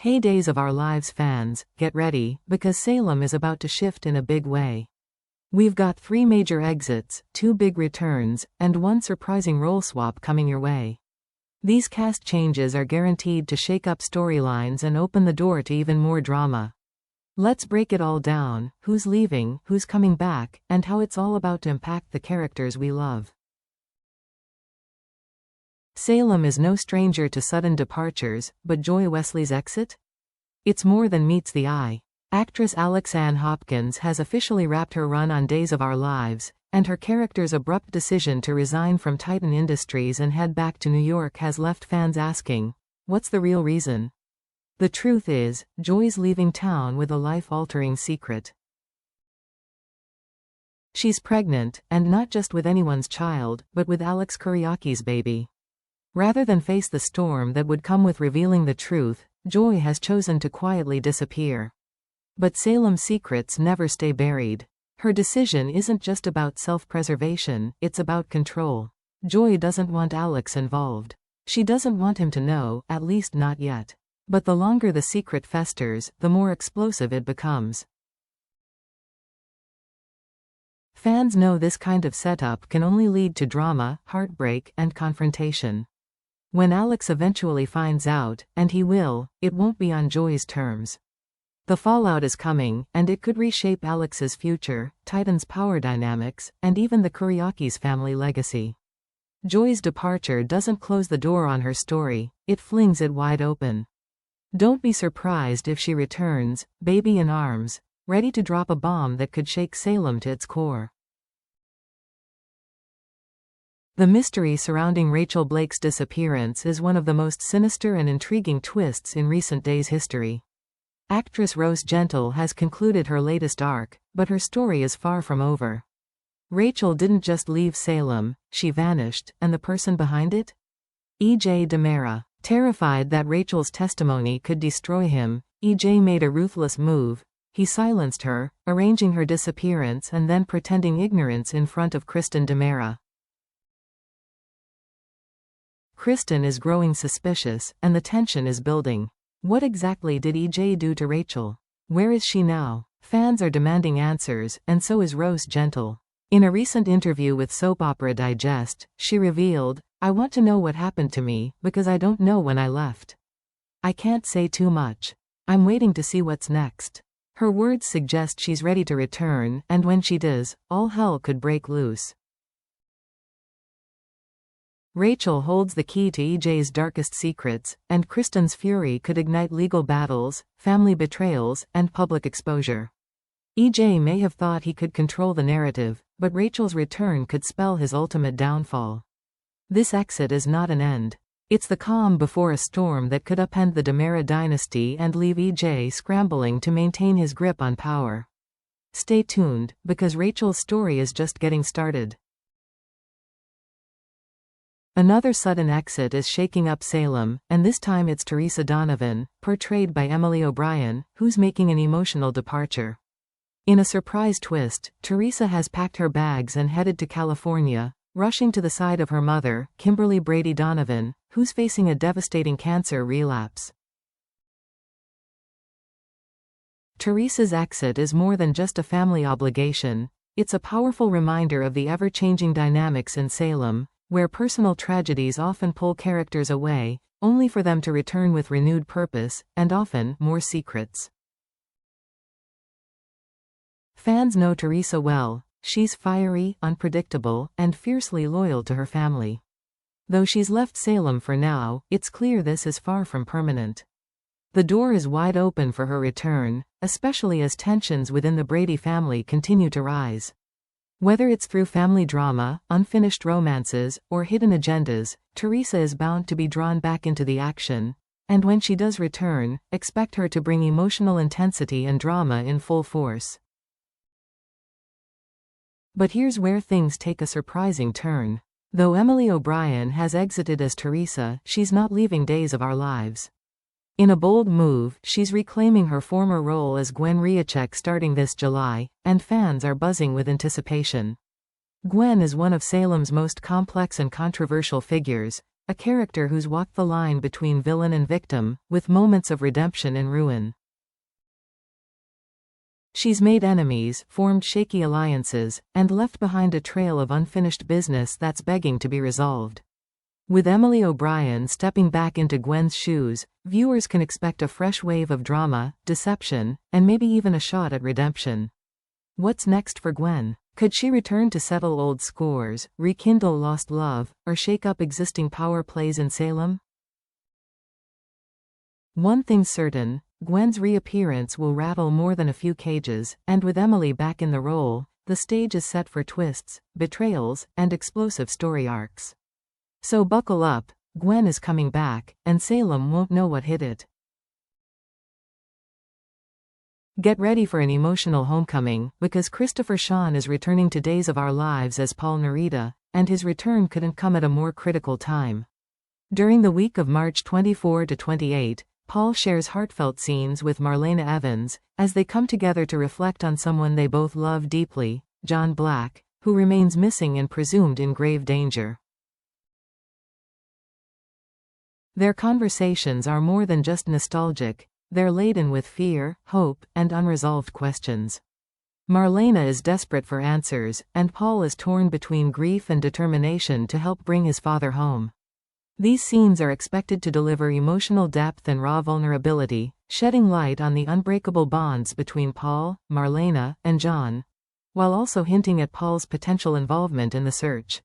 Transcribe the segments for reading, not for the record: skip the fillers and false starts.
Hey Days of Our Lives fans, get ready, because Salem is about to shift in a big way. We've got 3 major exits, 2 big returns, and 1 surprising role swap coming your way. These cast changes are guaranteed to shake up storylines and open the door to even more drama. Let's break it all down: who's leaving, who's coming back, and how it's all about to impact the characters we love. Salem is no stranger to sudden departures, but Wesley's exit? It's more than meets the eye. Actress Alex Ann Hopkins has officially wrapped her run on Days of Our Lives, and her character's abrupt decision to resign from Titan Industries and head back to New York has left fans asking, what's the real reason? The truth is, Joy's leaving town with a life-altering secret. She's pregnant, and not just with anyone's child, but with Alex Kuryaki's baby. Rather than face the storm that would come with revealing the truth, Joy has chosen to quietly disappear. But Salem's secrets never stay buried. Her decision isn't just about self-preservation, it's about control. Joy doesn't want Alex involved. She doesn't want him to know, at least not yet. But the longer the secret festers, the more explosive it becomes. Fans know this kind of setup can only lead to drama, heartbreak, and confrontation. When Alex eventually finds out, and he will, it won't be on Joy's terms. The fallout is coming, and it could reshape Alex's future, Titan's power dynamics, and even the Kuryaki's family legacy. Joy's departure doesn't close the door on her story, it flings it wide open. Don't be surprised if she returns, baby in arms, ready to drop a bomb that could shake Salem to its core. The mystery surrounding Rachel Blake's disappearance is one of the most sinister and intriguing twists in recent days' history. Actress Rose Gentle has concluded her latest arc, but her story is far from over. Rachel didn't just leave Salem, she vanished, and the person behind it? E.J. DiMera. Terrified that Rachel's testimony could destroy him, E.J. made a ruthless move. He silenced her, arranging her disappearance and then pretending ignorance in front of Kristen DiMera. Kristen is growing suspicious, and the tension is building. What exactly did E.J. do to Rachel? Where is she now? Fans are demanding answers, and so is Rose Gentle. In a recent interview with Soap Opera Digest, she revealed, "I want to know what happened to me, because I don't know when I left. I can't say too much. I'm waiting to see what's next." Her words suggest she's ready to return, and when she does, all hell could break loose. Rachel holds the key to E.J.'s darkest secrets, and Kristen's fury could ignite legal battles, family betrayals, and public exposure. E.J. may have thought he could control the narrative, but Rachel's return could spell his ultimate downfall. This exit is not an end. It's the calm before a storm that could upend the DiMera dynasty and leave E.J. scrambling to maintain his grip on power. Stay tuned, because Rachel's story is just getting started. Another sudden exit is shaking up Salem, and this time it's Theresa Donovan, portrayed by Emily O'Brien, who's making an emotional departure. In a surprise twist, Theresa has packed her bags and headed to California, rushing to the side of her mother, Kimberly Brady Donovan, who's facing a devastating cancer relapse. Theresa's exit is more than just a family obligation, it's a powerful reminder of the ever-changing dynamics in Salem, where personal tragedies often pull characters away, only for them to return with renewed purpose, and often more secrets. Fans know Theresa well. She's fiery, unpredictable, and fiercely loyal to her family. Though she's left Salem for now, it's clear this is far from permanent. The door is wide open for her return, especially as tensions within the Brady family continue to rise. Whether it's through family drama, unfinished romances, or hidden agendas, Theresa is bound to be drawn back into the action, and when she does return, expect her to bring emotional intensity and drama in full force. But here's where things take a surprising turn. Though Emily O'Brien has exited as Theresa, she's not leaving Days of Our Lives. In a bold move, she's reclaiming her former role as Gwen Riacek starting this July, and fans are buzzing with anticipation. Gwen is one of Salem's most complex and controversial figures, a character who's walked the line between villain and victim, with moments of redemption and ruin. She's made enemies, formed shaky alliances, and left behind a trail of unfinished business that's begging to be resolved. With Emily O'Brien stepping back into Gwen's shoes, viewers can expect a fresh wave of drama, deception, and maybe even a shot at redemption. What's next for Gwen? Could she return to settle old scores, rekindle lost love, or shake up existing power plays in Salem? One thing's certain, Gwen's reappearance will rattle more than a few cages, and with Emily back in the role, the stage is set for twists, betrayals, and explosive story arcs. So buckle up, Gwen is coming back, and Salem won't know what hit it. Get ready for an emotional homecoming, because Christopher Sean is returning to Days of Our Lives as Paul Narita, and his return couldn't come at a more critical time. During the week of March 24 to 28, Paul shares heartfelt scenes with Marlena Evans, as they come together to reflect on someone they both love deeply, John Black, who remains missing and presumed in grave danger. Their conversations are more than just nostalgic, they're laden with fear, hope, and unresolved questions. Marlena is desperate for answers, and Paul is torn between grief and determination to help bring his father home. These scenes are expected to deliver emotional depth and raw vulnerability, shedding light on the unbreakable bonds between Paul, Marlena, and John, while also hinting at Paul's potential involvement in the search.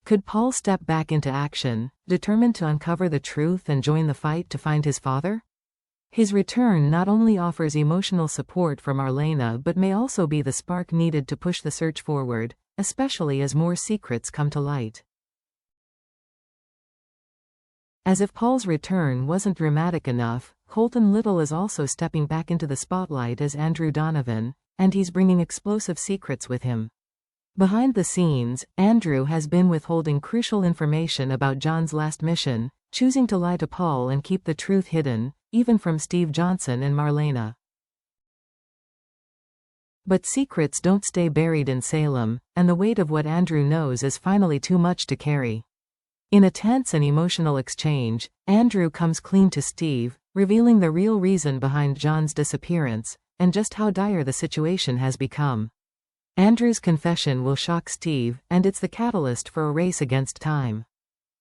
Could Paul step back into action, determined to uncover the truth and join the fight to find his father? His return not only offers emotional support for Marlena but may also be the spark needed to push the search forward, especially as more secrets come to light. As if Paul's return wasn't dramatic enough, Colton Little is also stepping back into the spotlight as Andrew Donovan, and he's bringing explosive secrets with him. Behind the scenes, Andrew has been withholding crucial information about John's last mission, choosing to lie to Paul and keep the truth hidden, even from Steve Johnson and Marlena. But secrets don't stay buried in Salem, and the weight of what Andrew knows is finally too much to carry. In a tense and emotional exchange, Andrew comes clean to Steve, revealing the real reason behind John's disappearance, and just how dire the situation has become. Andrew's confession will shock Steve, and it's the catalyst for a race against time.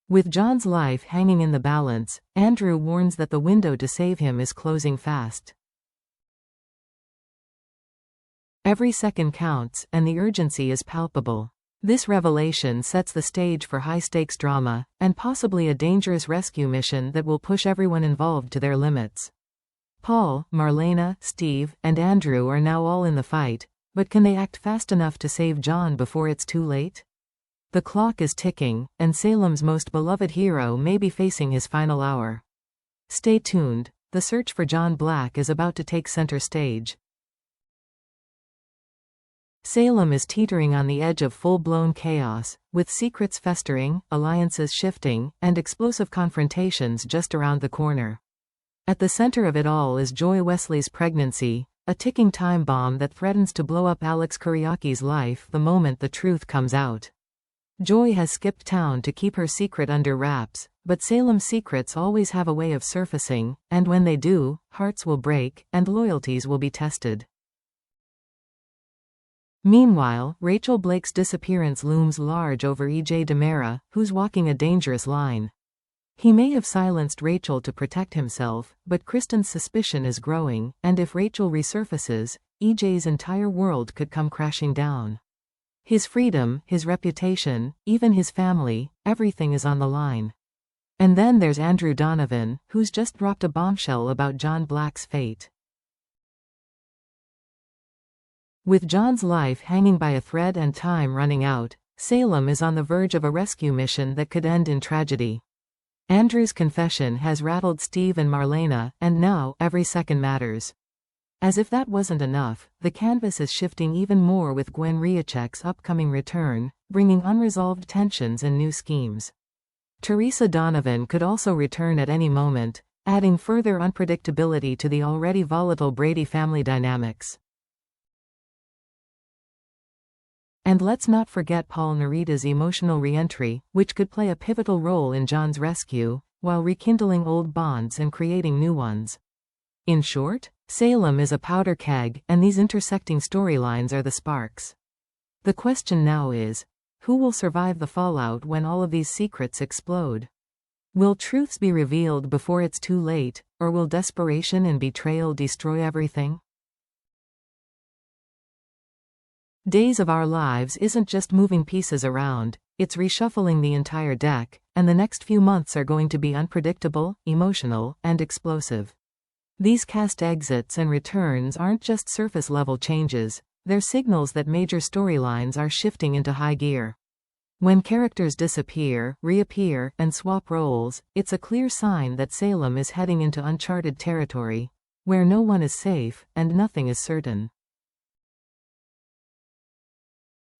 With John's life hanging in the balance, Andrew warns that the window to save him is closing fast. Every second counts, and the urgency is palpable. This revelation sets the stage for high-stakes drama, and possibly a dangerous rescue mission that will push everyone involved to their limits. Paul, Marlena, Steve, and Andrew are now all in the fight, but can they act fast enough to save John before it's too late? The clock is ticking, and Salem's most beloved hero may be facing his final hour. Stay tuned, the search for John Black is about to take center stage. Salem is teetering on the edge of full-blown chaos, with secrets festering, alliances shifting, and explosive confrontations just around the corner. At the center of it all is Joy Wesley's pregnancy, a ticking time bomb that threatens to blow up Alex Kuryaki's life the moment the truth comes out. Joy has skipped town to keep her secret under wraps, but Salem's secrets always have a way of surfacing, and when they do, hearts will break, and loyalties will be tested. Meanwhile, Rachel Blake's disappearance looms large over E.J. DiMera, who's walking a dangerous line. He may have silenced Rachel to protect himself, but Kristen's suspicion is growing, and if Rachel resurfaces, EJ's entire world could come crashing down. His freedom, his reputation, even his family, everything is on the line. And then there's Andrew Donovan, who's just dropped a bombshell about John Black's fate. With John's life hanging by a thread and time running out, Salem is on the verge of a rescue mission that could end in tragedy. Andrew's confession has rattled Steve and Marlena, and now, every second matters. As if that wasn't enough, the canvas is shifting even more with Gwen Ryachek's upcoming return, bringing unresolved tensions and new schemes. Theresa Donovan could also return at any moment, adding further unpredictability to the already volatile Brady family dynamics. And let's not forget Paul Narita's emotional re-entry, which could play a pivotal role in John's rescue, while rekindling old bonds and creating new ones. In short, Salem is a powder keg, and these intersecting storylines are the sparks. The question now is, who will survive the fallout when all of these secrets explode? Will truths be revealed before it's too late, or will desperation and betrayal destroy everything? Days of Our Lives isn't just moving pieces around, it's reshuffling the entire deck, and the next few months are going to be unpredictable, emotional, and explosive. These cast exits and returns aren't just surface-level changes, they're signals that major storylines are shifting into high gear. When characters disappear, reappear, and swap roles, it's a clear sign that Salem is heading into uncharted territory, where no one is safe, and nothing is certain.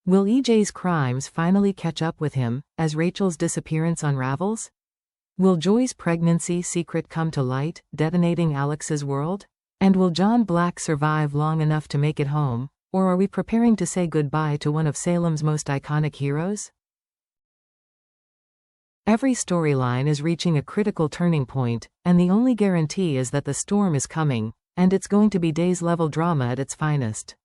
Will EJ's crimes finally catch up with him, as Rachel's disappearance unravels? Will Joy's pregnancy secret come to light, detonating Alex's world? And will John Black survive long enough to make it home, or are we preparing to say goodbye to one of Salem's most iconic heroes? Every storyline is reaching a critical turning point, and the only guarantee is that the storm is coming, and it's going to be Days-level drama at its finest.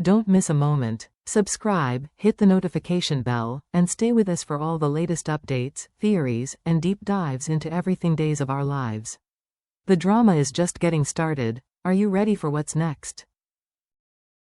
Don't miss a moment. Subscribe, hit the notification bell, and stay with us for all the latest updates, theories, and deep dives into everything Days of Our Lives. The drama is just getting started. Are you ready for what's next?